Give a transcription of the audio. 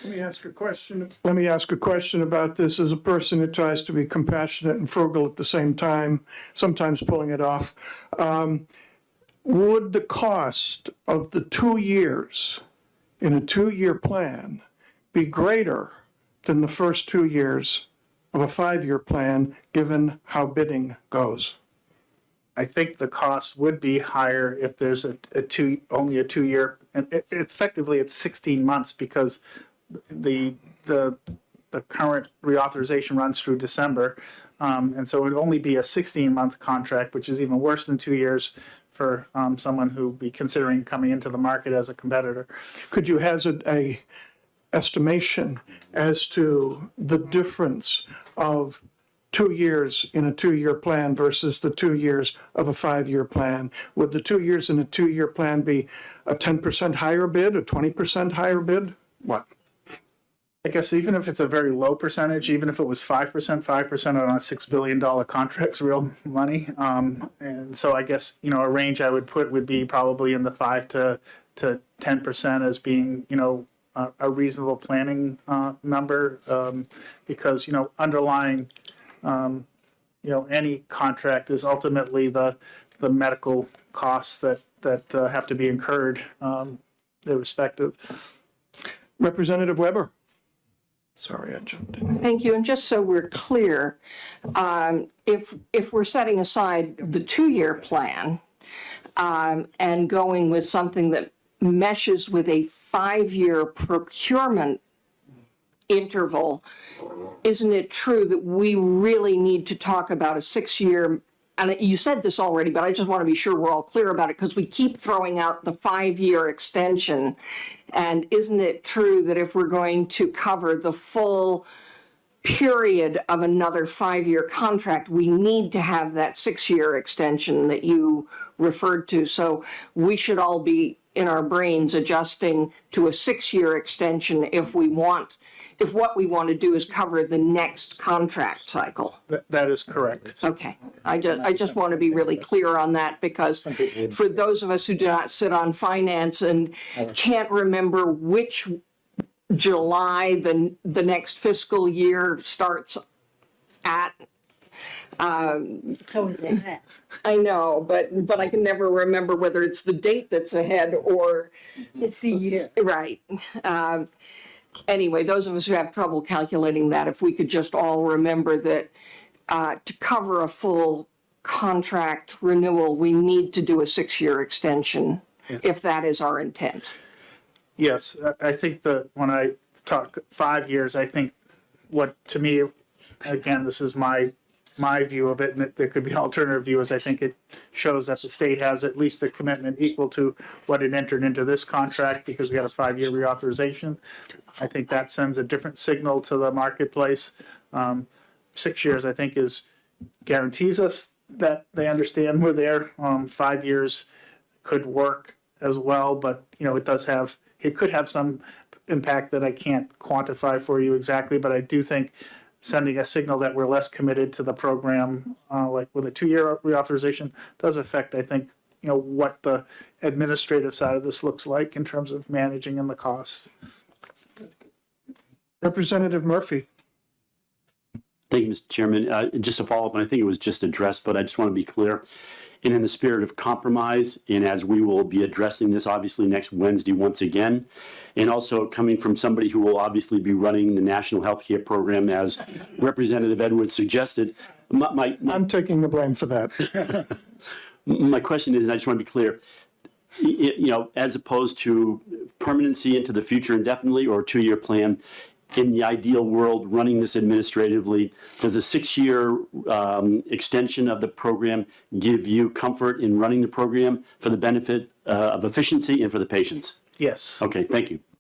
Let me ask a question. Let me ask a question about this as a person who tries to be compassionate and frugal at the same time, sometimes pulling it off. Would the cost of the 2 years in a 2-year plan be greater than the first 2 years of a 5-year plan, given how bidding goes? I think the cost would be higher if there's only a 2-year, and effectively it's 16 months because the current reauthorization runs through December, and so it would only be a 16-month contract, which is even worse than 2 years for someone who would be considering coming into the market as a competitor. Could you hazard a estimation as to the difference of 2 years in a 2-year plan versus the 2 years of a 5-year plan? Would the 2 years in a 2-year plan be a 10% higher bid, a 20% higher bid? What? I guess even if it's a very low percentage, even if it was 5%, 5% on a $6 billion contract's real money. And so I guess, a range I would put would be probably in the 5 to 10% as being, a reasonable planning number, because, underlying, any contract is ultimately the medical costs that have to be incurred, irrespective. Representative Weber. Sorry, I jumped in. Thank you. And just so we're clear, if we're setting aside the 2-year plan and going with something that meshes with a 5-year procurement interval, isn't it true that we really need to talk about a 6-year? And you said this already, but I just want to be sure we're all clear about it because we keep throwing out the 5-year extension. And isn't it true that if we're going to cover the full period of another 5-year contract, we need to have that 6-year extension that you referred to? So we should all be in our brains adjusting to a 6-year extension if what we want to do is cover the next contract cycle. That is correct. Okay, I just want to be really clear on that because for those of us who do not sit on finance and can't remember which July the next fiscal year starts at. It's always ahead. I know, but I can never remember whether it's the date that's ahead or It's the year. right. Anyway, those of us who have trouble calculating that, if we could just all remember that to cover a full contract renewal, we need to do a 6-year extension, if that is our intent. Yes, I think that when I talk 5 years, I think what, to me, again, this is my view of it, and there could be alternative views. I think it shows that the state has at least a commitment equal to what it entered into this contract because we got a 5-year reauthorization. I think that sends a different signal to the marketplace. 6 years, I think, guarantees us that they understand we're there. 5 years could work as well, but it could have some impact that I can't quantify for you exactly. But I do think sending a signal that we're less committed to the program, like with a 2-year reauthorization, does affect, I think, what the administrative side of this looks like in terms of managing and the costs. Representative Murphy. Thank you, Mr. Chairman. Just to follow up, and I think it was just addressed, but I just want to be clear. And in the spirit of compromise, and as we will be addressing this obviously next Wednesday once again, and also coming from somebody who will obviously be running the National Healthcare Program, as Representative Edwards suggested, I'm taking the blame for that. my question is, and I just want to be clear, as opposed to permanency into the future indefinitely or a 2-year plan, in the ideal world, running this administratively, does a 6-year extension of the program give you comfort in running the program for the benefit of efficiency and for the patients? Yes. Okay, thank you.